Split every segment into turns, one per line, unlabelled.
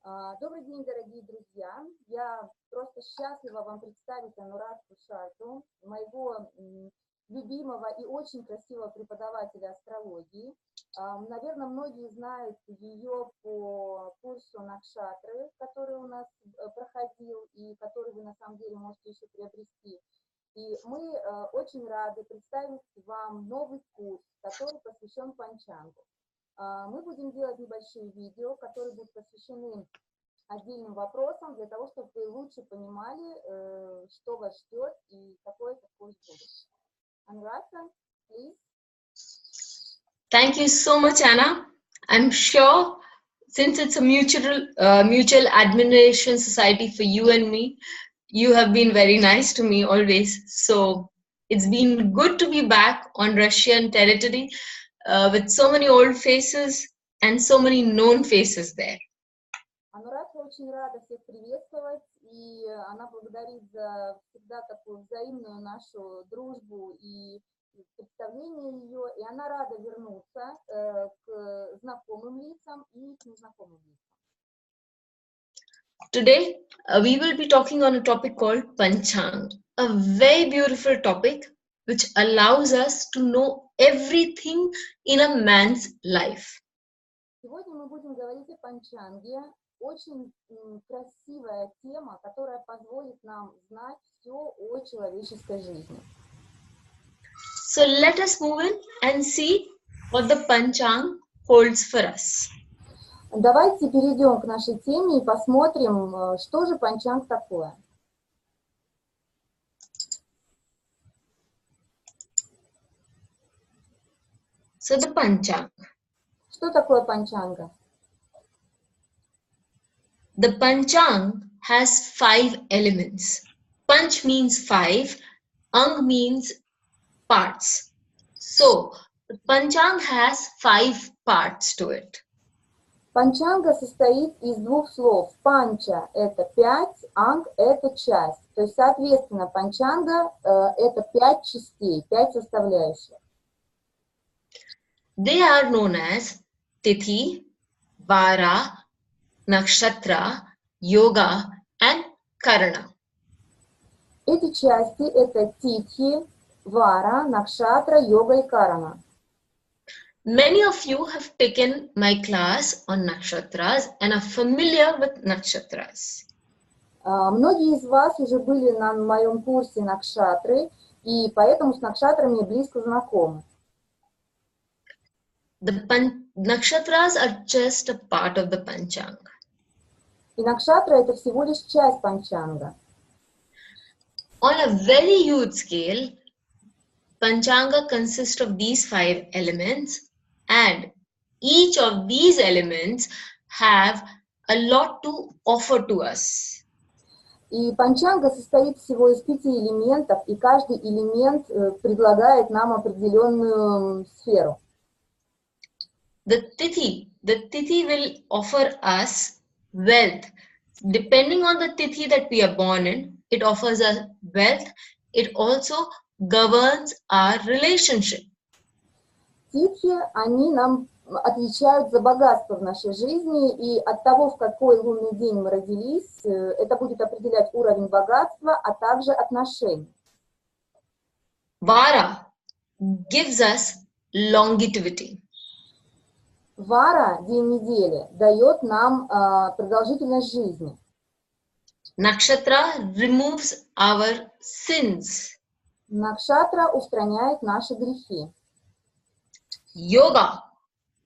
Добрый день, дорогие друзья! Я просто счастлива вам представить Анурадху Шарту, моего любимого и очень красивого преподавателя астрологии. Наверное, многие знают ее по курсу Накшатры, который у нас проходил и который вы на самом деле можете еще приобрести. И мы очень рады представить вам новый курс, который посвящен Панчангу. Мы будем делать небольшие видео, которые будут посвящены отдельным вопросам, для того, чтобы вы лучше понимали, что вас ждет и какой курс будет. Анурадха, please.
Thank you so much, Anna. I'm sure since it's a mutual admiration society for you and me, you have been very nice to me always. So it's been good to be back on Russian territory with so many old faces and so many known faces there.
Анурадха очень рада всех приветствовать, и она благодарит за всегда такую взаимную нашу дружбу и представление ее, и она рада вернуться к знакомым лицам и к незнакомым лицам.
Today, we will be talking on a topic called Panchanga, a very beautiful topic which allows us to know everything in a man's life.
Сегодня мы будем говорить о Панчанге, очень красивая тема, которая позволит нам знать все о человеческой жизни.
So let us move in and see what the Panchanga holds for us.
Давайте перейдем к нашей теме и посмотрим, что же Панчанг такое.
So the Panchanga.
Что такое Панчанга?
The Panchanga has 5 elements. Panch means 5, Ang means parts. So the Panchanga has 5 parts to it.
Панчанга состоит из двух слов. Панча – это 5, анг – это часть. То есть, соответственно, Панчанга – это 5 частей, 5 составляющих.
They are known as Tithi, Vara, Nakshatra, Yoga and Karana.
Эти части – это Титхи, Вара, Накшатра, Йога и Карана.
Many of you have taken my class on Nakshatras and are familiar with Nakshatras.
Многие из вас уже были на моем курсе Накшатры, и поэтому с Накшатрами близко знакомы.
The Nakshatras are just a part of the Panchanga.
И Накшатра – это всего лишь часть Панчанга.
On a very huge scale, Panchanga consists of these 5 elements, and each of these elements have a lot to offer to us.
И Панчанга состоит всего из 5 элементов, и каждый элемент предлагает нам определенную сферу.
The Tithi will offer us wealth. Depending on the Tithi that we are born in, it offers us wealth. It also governs our relationship.
Титхи, они нам отвечают за богатство в нашей жизни, и от того, в какой лунный день мы родились, это будет определять уровень богатства, а также отношений.
Vara gives us longevity.
Вара, день недели, дает нам продолжительность жизни.
Nakshatra removes our sins.
Накшатра устраняет наши грехи.
Yoga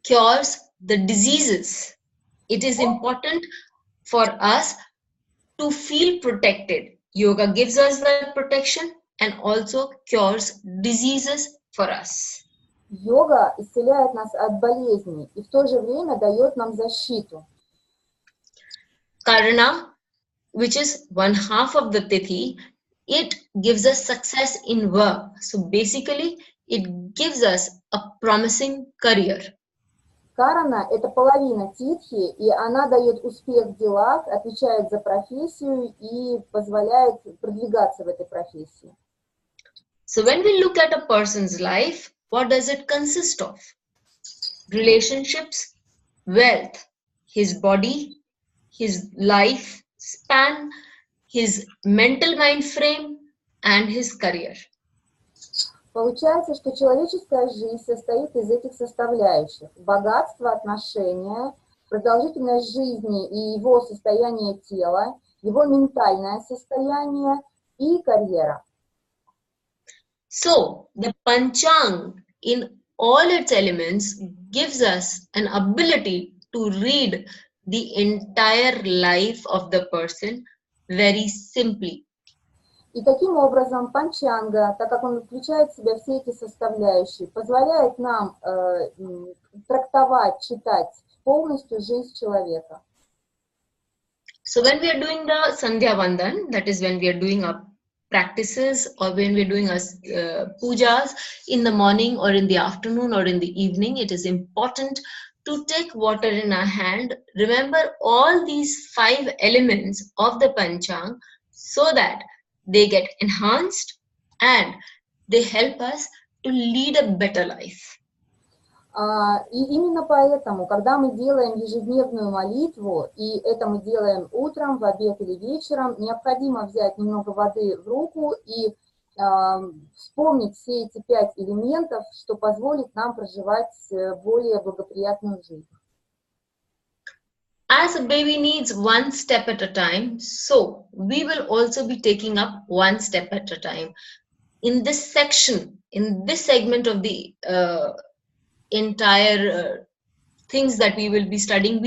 cures the diseases. It is important for us to feel protected. Yoga gives us that protection and also cures diseases for us.
Йога исцеляет нас от болезней и в то же время дает нам защиту.
Karana, which is 1/2 of the Tithi, it gives us success in work. So basically, it gives us a promising career.
Карана – это половина Титхи, и она дает успех в делах, отвечает за профессию и позволяет продвигаться в этой профессии.
So when we look at a person's life, what does it consist of? Relationships, wealth, his body, his life span, his mental mind frame, and his career.
Получается, что человеческая жизнь состоит из этих составляющих: богатство, отношения, продолжительность жизни и его состояние тела, его ментальное состояние и карьера.
So, the Panchang in all its elements gives us an ability to read the entire life of the person very simply.
И таким образом Панчанга, так как он включает в себя все эти составляющие, позволяет нам трактовать, читать полностью жизнь человека.
So when we are doing the Sandhya Vandan, that is when we are doing our practices or when we are doing our pujas in the morning or in the afternoon or in the evening, it is important to take water in our hand. Remember all these 5 elements of the Panchang so that they get enhanced and they help us to lead a better life.
И именно поэтому, когда мы делаем ежедневную молитву, и это мы делаем утром, в обед или вечером, необходимо взять немного воды в руку и вспомнить все эти 5 элементов, что позволит нам проживать более благоприятную жизнь.
As a baby needs 1 step at a time, so we will also be taking up 1 step at a time. In this section, in this segment of the entire things that we will be studying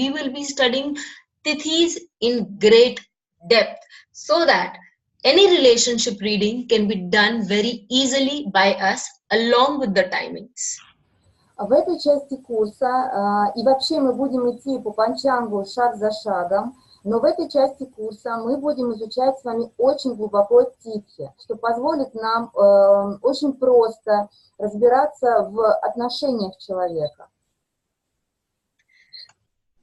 Tithis in great depth so that any relationship reading can be done very easily by us along with the timings.
В этой части курса, и вообще мы будем идти по Панчангу шаг за шагом, но в этой части курса мы будем изучать с вами очень глубоко Титхи, что позволит нам очень просто разбираться в отношениях человека.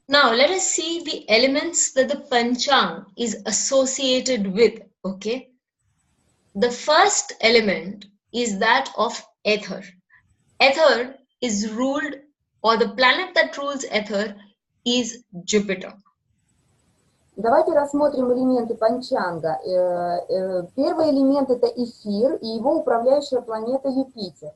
Now let us see the elements that the Panchang is associated with, okay? The first element is that of ether. Ether is ruled, or the planet that rules ether is Jupiter.
Давайте рассмотрим элементы Панчанга. Первый элемент — это эфир, и его управляющая планета Юпитер.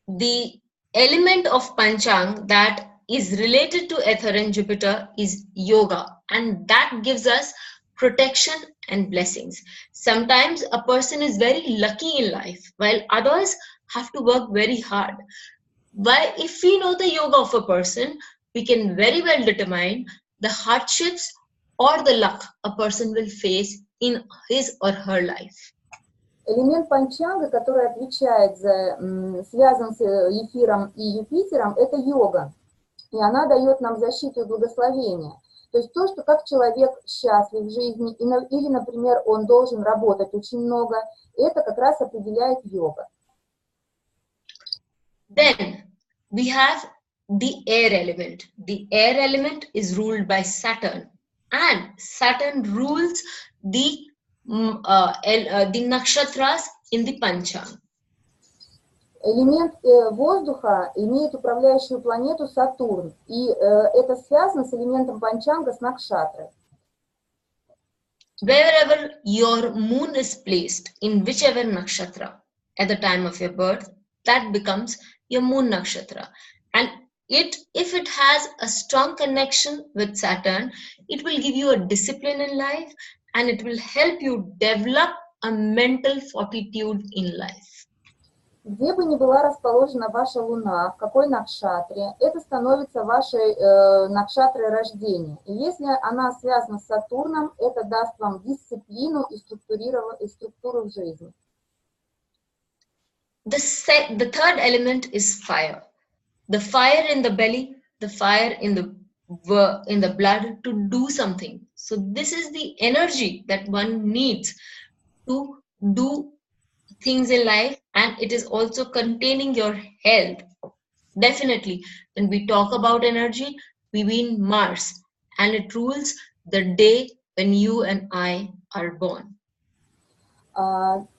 The element of Panchang that is related to ether and Jupiter is yoga, and that gives us protection and blessings. Sometimes a person is very lucky in life, while others have to work very hard. But if we know the yoga of a person, we can very well determine the hardships or the luck a person will face in his or her life.
Элемент Панчанга, который связан с эфиром и Юпитером, это йога. И она дает нам защиту и благословение. То есть то, что как человек счастлив в жизни, или, например, он должен работать очень много, это как раз определяет йога.
Then we have the air element. The air element is ruled by Saturn, and Saturn rules the nakshatras in the Panchang.
Элемент воздуха имеет управляющую планету Сатурн, и это связано с элементом Панчанга с Накшатрой.
Wherever your moon is placed, in whichever nakshatra at the time of your birth, that becomes your moon nakshatra. And if it has a strong connection with Saturn, it will give you a discipline in life and it will help you develop a mental fortitude in life.
Где бы ни была расположена ваша луна, в какой накшатре, это становится вашей накшатрой рождения. И если она связана с Сатурном, это даст вам дисциплину и структуру в жизни.
The third element is fire. The fire in the belly, the fire in the blood to do something. So this is the energy that one needs to do things in life, and it is also containing your health. Definitely, when we talk about energy, we mean Mars, and it rules the day when you and I are born.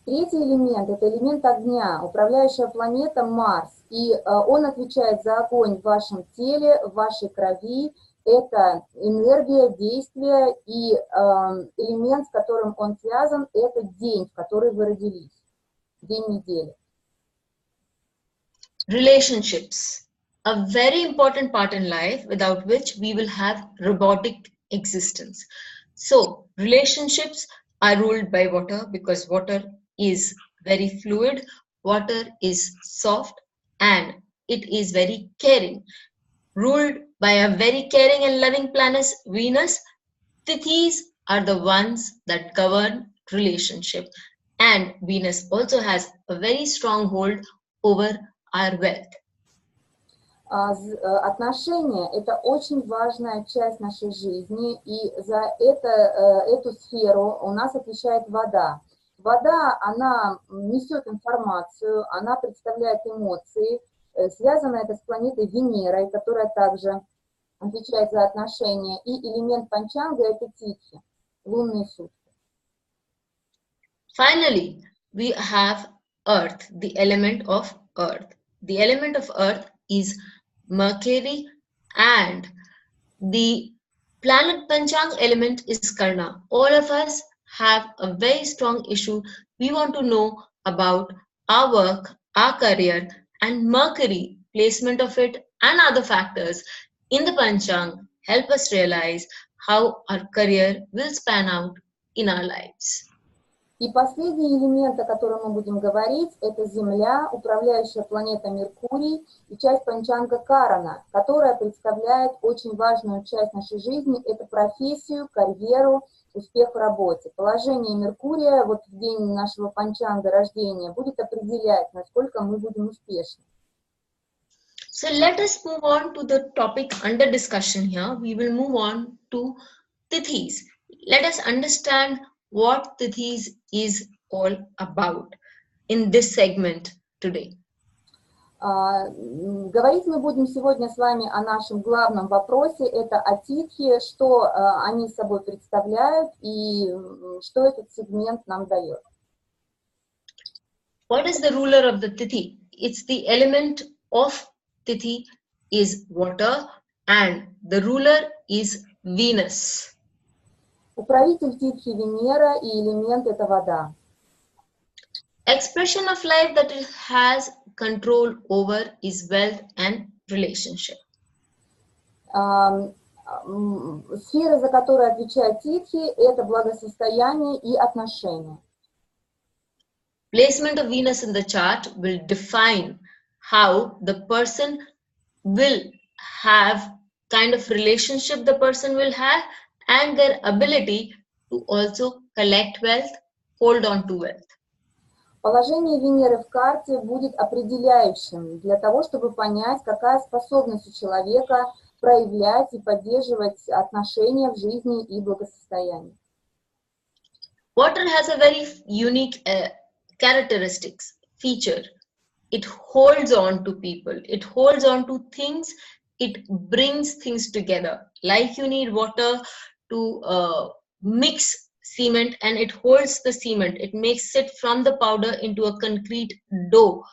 Третий элемент – это элемент огня, управляющая планета Марс. И он отвечает за огонь в вашем теле, в вашей крови. Это энергия, действие, и элемент, с которым он связан, это день, в который вы родились, день недели.
Relationships, a very important part in life without which we will have robotic existence. So relationships are ruled by water because water is very fluid, water is soft, and it is very caring. Ruled by a very caring and loving planet Venus, Tithis are the ones that govern relationship, and Venus also has a very strong hold over our wealth.
Отношения – это очень важная часть нашей жизни, и за эту сферу у нас отвечает вода. Вода, она несет информацию, она представляет эмоции. Связано это с планетой Венерой, которая также отвечает за отношения. И элемент Панчанга – это Титхи, лунные сутки.
Finally, we have Earth, the element of Earth. The element of Earth is Mercury, and the planet Panchang element is Karna. All of us have a very strong issue. We want to know about our work, our career, and Mercury, placement of it, and other factors in the Panchang help us realize how our career will span out in our lives.
И последний элемент, о котором мы будем говорить, это Земля, управляющая планета Меркурий, и часть Панчанга Карана, которая представляет очень важную часть нашей жизни, это профессию, карьеру, успех в работе. Положение Меркурия вот в день нашего Панчанга рождения будет определять, насколько мы будем успешны.
So let us move on to the topic under discussion here. We will move on to Tithis. Let us understand what Tithis is all about in this segment today.
Говорить мы будем сегодня с вами о нашем главном вопросе, это о Титхи, что они собой представляют и что этот сегмент нам дает.
What is the ruler of the Tithi? It's the element of Tithi is water, and the ruler is Venus.
Управитель Титхи Венера, и элемент это вода.
Expression of life that it has control over is wealth and relationship.
Сфера, за которую отвечает Титхи, это благосостояние и отношения.
Placement of Venus in the chart will define how the person will have, kind of relationship the person will have, and their ability to also collect wealth, hold on to wealth.
Положение Венеры в карте будет определяющим для того, чтобы понять, какая способность у человека проявлять и поддерживать отношения в жизни и благосостоянии.
Water has a very unique characteristics, feature. It holds on to people, it holds on to things, it brings things together. Like you need water to mix cement, and it holds the cement, it makes it from the powder into a concrete dough.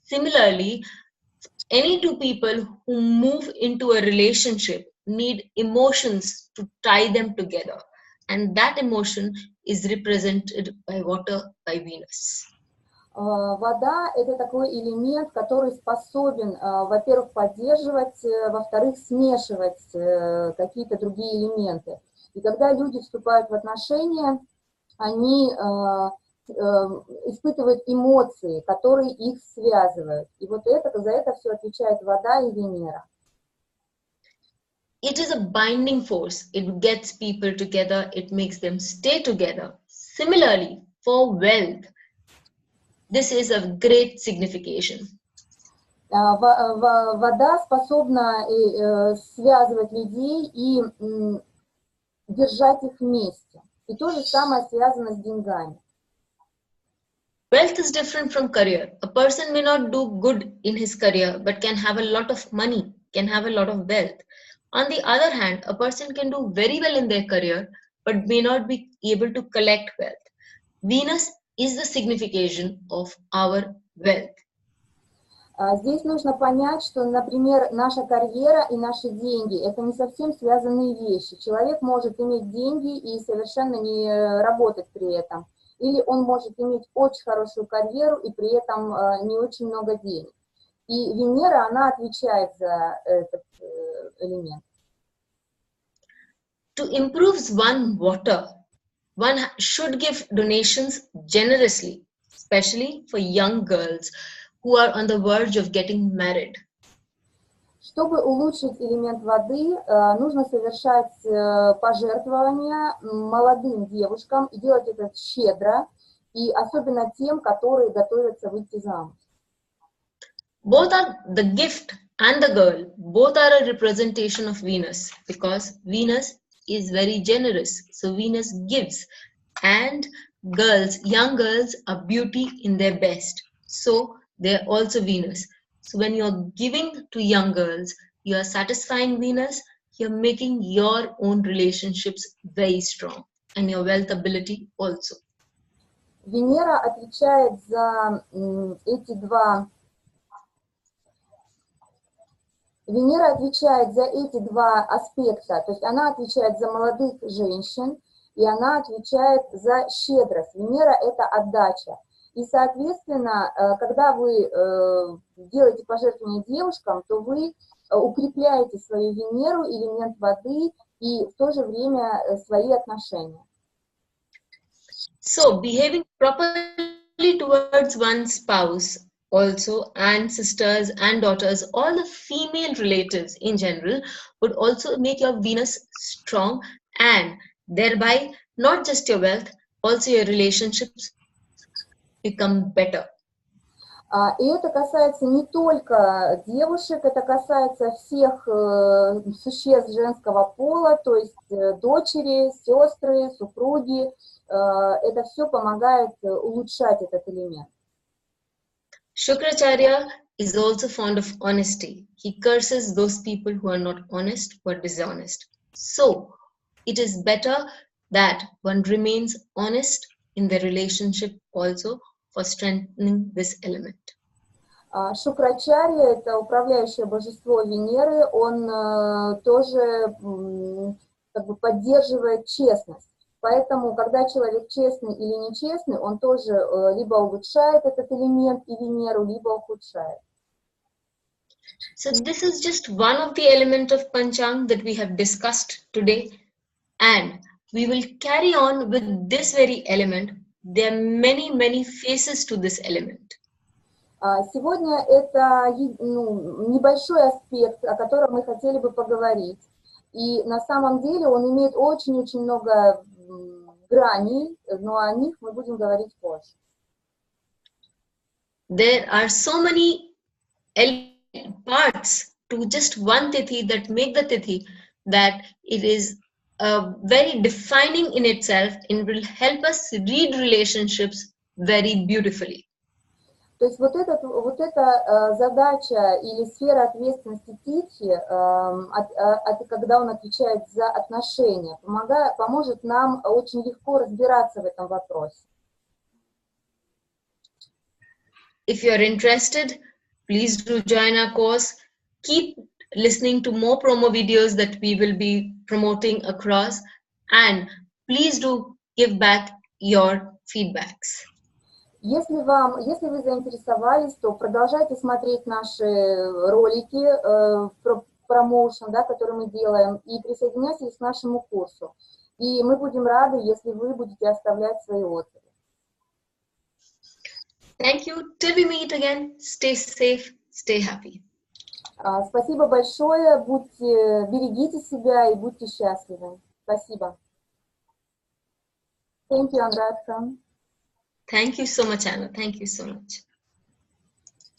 Similarly, any two people who move into a relationship need emotions to tie them together, and that emotion is represented by water, by Venus.
Вода – это такой элемент, который способен, во-первых, поддерживать, во-вторых, смешивать какие-то другие элементы. И когда люди вступают в отношения, они испытывают эмоции, которые их связывают. И вот за это все отвечает вода и Венера.
It is a binding force. It gets people together. It makes them stay together. Similarly, for wealth, this is a great signification.
Вода способна связывать людей и держать их вместе. И то же самое связано с деньгами.
Wealth is different from career. A person may not do good in his career, but can have a lot of money, can have a lot of wealth. On the other hand, a person can do very well in their career, but may not be able to collect wealth. Venus is the signification of our wealth.
Здесь нужно понять, что, например, наша карьера и наши деньги – это не совсем связанные вещи. Человек может иметь деньги и совершенно не работать при этом. Или он может иметь очень хорошую карьеру и при этом не очень много денег. И Венера, она отвечает за этот элемент.
To improve one's water, one should give donations generously, especially for young girls who are on the verge of getting married.
Чтобы улучшить элемент воды, нужно совершать пожертвования молодым девушкам и делать это щедро, и особенно тем, которые готовятся выйти замуж.
Both are the gift and the girl, both are a representation of Venus, because Venus is very generous, so Venus gives, and girls, young girls are beauty in their best, so they are also Venus. So when you're giving to young girls, you are satisfying Venus, you're making your own relationships very strong, and your wealth ability also.
Венера отвечает за эти два аспекта, то есть она отвечает за молодых женщин, и она отвечает за щедрость. Венера – это отдача. И, соответственно, когда вы делаете пожертвования девушкам, то вы укрепляете свою Венеру, элемент воды, и в то же время свои отношения.
So, behaving properly towards one's spouse also, and sisters and daughters, all the female relatives in general, would also make your Venus strong, and thereby not just your wealth, also your relationships become better.
И это касается не только девушек, это касается всех существ женского пола, то есть дочери, сестры, супруги. Это все помогает улучшать этот элемент.
Shukracharya is also fond of honesty. He curses those people who are not honest but dishonest. So, it is better that one remains honest in their relationship also for strengthening this element.
Шукрачарья – это управляющее божество Венеры, он тоже как бы поддерживает честность. Поэтому, когда человек честный или нечестный, он тоже либо улучшает этот элемент и Венеру, либо ухудшает.
So this is just one of the elements of Panchanga that we have discussed today, and we will carry on with this very element. There are many faces to this element.
Сегодня это небольшой аспект, о котором мы хотели бы поговорить. И на самом деле он имеет очень-очень много граней, но о них мы будем говорить позже.
There are so many parts to just one Tithi that make the Tithi that it is very defining in itself and will help us read relationships very beautifully.
То есть вот эта задача или сфера ответственности Титхи, когда он отвечает за отношения, поможет нам очень легко разбираться в этом вопросе.
If you are interested, please do join our course. Keep listening to more promo videos that we will be promoting across, and please do give back your feedbacks.
Если вы заинтересовались, то продолжайте смотреть наши ролики про промоушен, да, который мы делаем, и присоединяйтесь к нашему курсу. И мы будем рады, если вы будете оставлять свои отзывы.
Thank you. Till we meet again, stay safe, stay happy.
Спасибо большое. Берегите себя и будьте счастливы. Спасибо. Thank you, Анрадха.
Thank you so much, Anna. Thank you so much.